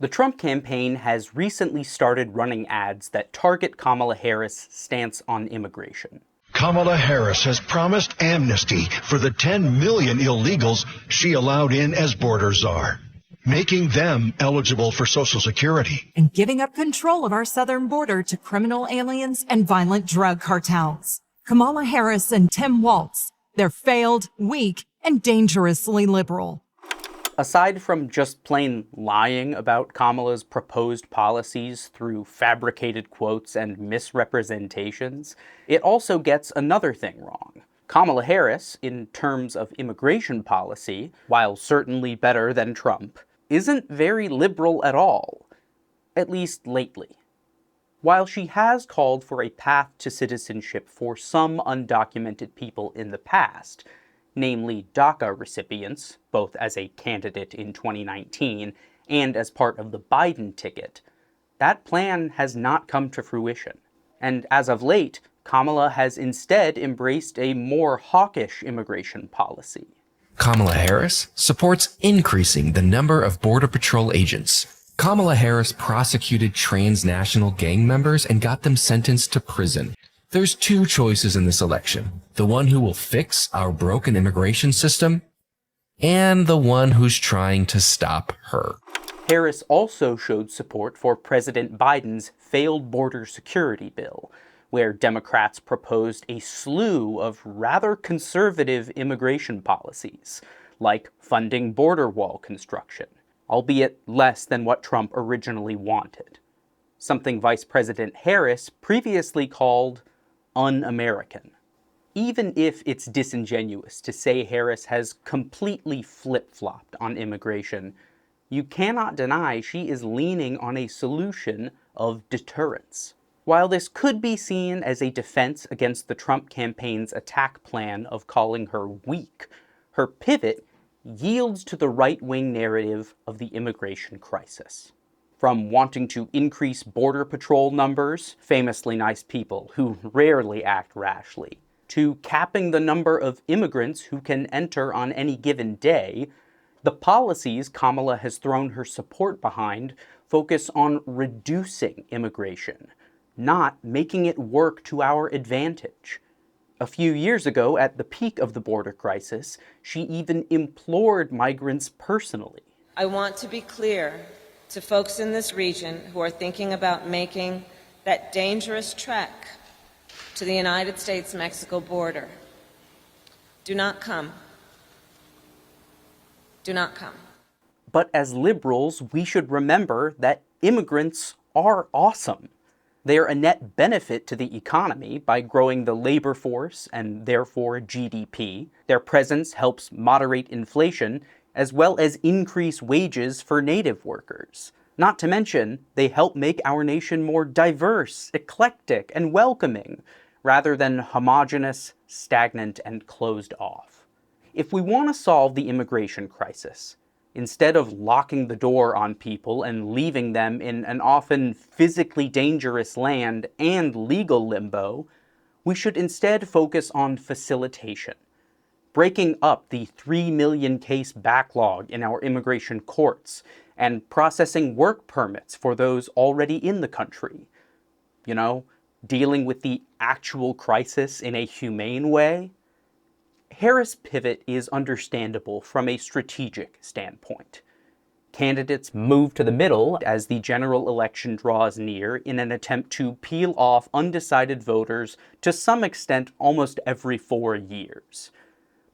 The Trump campaign has recently started running ads that target Kamala Harris' stance on immigration. Kamala Harris has promised amnesty for the 10 million illegals she allowed in as border czar, making them eligible for Social Security. And giving up control of our southern border to criminal aliens and violent drug cartels. Kamala Harris and Tim Walz, they're failed, weak, and dangerously liberal. Aside from just plain lying about Kamala's proposed policies through fabricated quotes and misrepresentations, it also gets another thing wrong. Kamala Harris, in terms of immigration policy, while certainly better than Trump, isn't very liberal at all, at least lately. While she has called for a path to citizenship for some undocumented people in the past, namely DACA recipients, both as a candidate in 2019 and as part of the Biden ticket, that plan has not come to fruition. And as of late, Kamala has instead embraced a more hawkish immigration policy. Kamala Harris supports increasing the number of Border Patrol agents. Kamala Harris prosecuted transnational gang members and got them sentenced to prison. There's two choices in this election: the one who will fix our broken immigration system, and the one who's trying to stop her. Harris also showed support for President Biden's failed border security bill, where Democrats proposed a slew of rather conservative immigration policies, like funding border wall construction, albeit less than what Trump originally wanted. Something Vice President Harris previously called un-American. Even if it's disingenuous to say Harris has completely flip-flopped on immigration, you cannot deny she is leaning on a solution of deterrence. While this could be seen as a defense against the Trump campaign's attack plan of calling her weak, her pivot yields to the right-wing narrative of the immigration crisis. From wanting to increase Border Patrol numbers, famously nice people who rarely act rashly, to capping the number of immigrants who can enter on any given day, the policies Kamala has thrown her support behind focus on reducing immigration, not making it work to our advantage. A few years ago, at the peak of the border crisis, she even implored migrants personally. I want to be clear to folks in this region who are thinking about making that dangerous trek to the United States-Mexico border. Do not come. Do not come. But as liberals, we should remember that immigrants are awesome. They are a net benefit to the economy by growing the labor force and therefore GDP. Their presence helps moderate inflation, as well as increase wages for native workers. Not to mention, they help make our nation more diverse, eclectic, and welcoming, rather than homogenous, stagnant, and closed off. If we want to solve the immigration crisis, instead of locking the door on people and leaving them in an often physically dangerous land and legal limbo, we should instead focus on facilitation, breaking up the 3 million case backlog in our immigration courts, and processing work permits for those already in the country. You know, dealing with the actual crisis in a humane way. Harris' pivot is understandable from a strategic standpoint. Candidates move to the middle as the general election draws near in an attempt to peel off undecided voters to some extent almost every 4 years.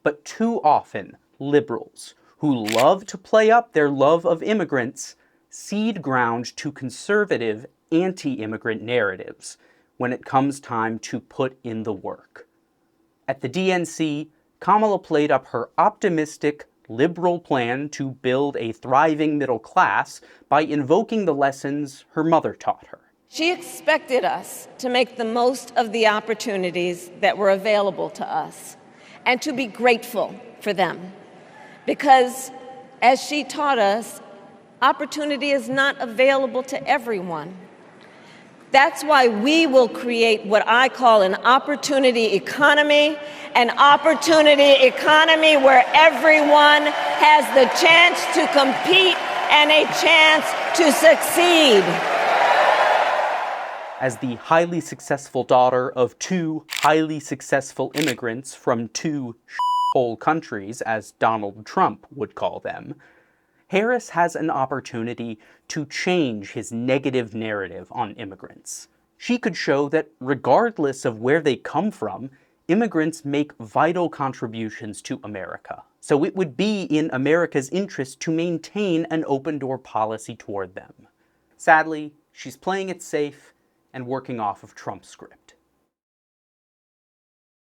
But too often, liberals, who love to play up their love of immigrants, cede ground to conservative, anti-immigrant narratives when it comes time to put in the work. At the DNC, Kamala played up her optimistic, liberal plan to build a thriving middle class by invoking the lessons her mother taught her. She expected us to make the most of the opportunities that were available to us and to be grateful for them. Because, as she taught us, opportunity is not available to everyone. That's why we will create what I call an opportunity economy where everyone has the chance to compete and a chance to succeed. As the highly successful daughter of two highly successful immigrants from two shithole countries, as Donald Trump would call them, Harris has an opportunity to change his negative narrative on immigrants. She could show that regardless of where they come from, immigrants make vital contributions to America. So it would be in America's interest to maintain an open-door policy toward them. Sadly, she's playing it safe and working off of Trump's script.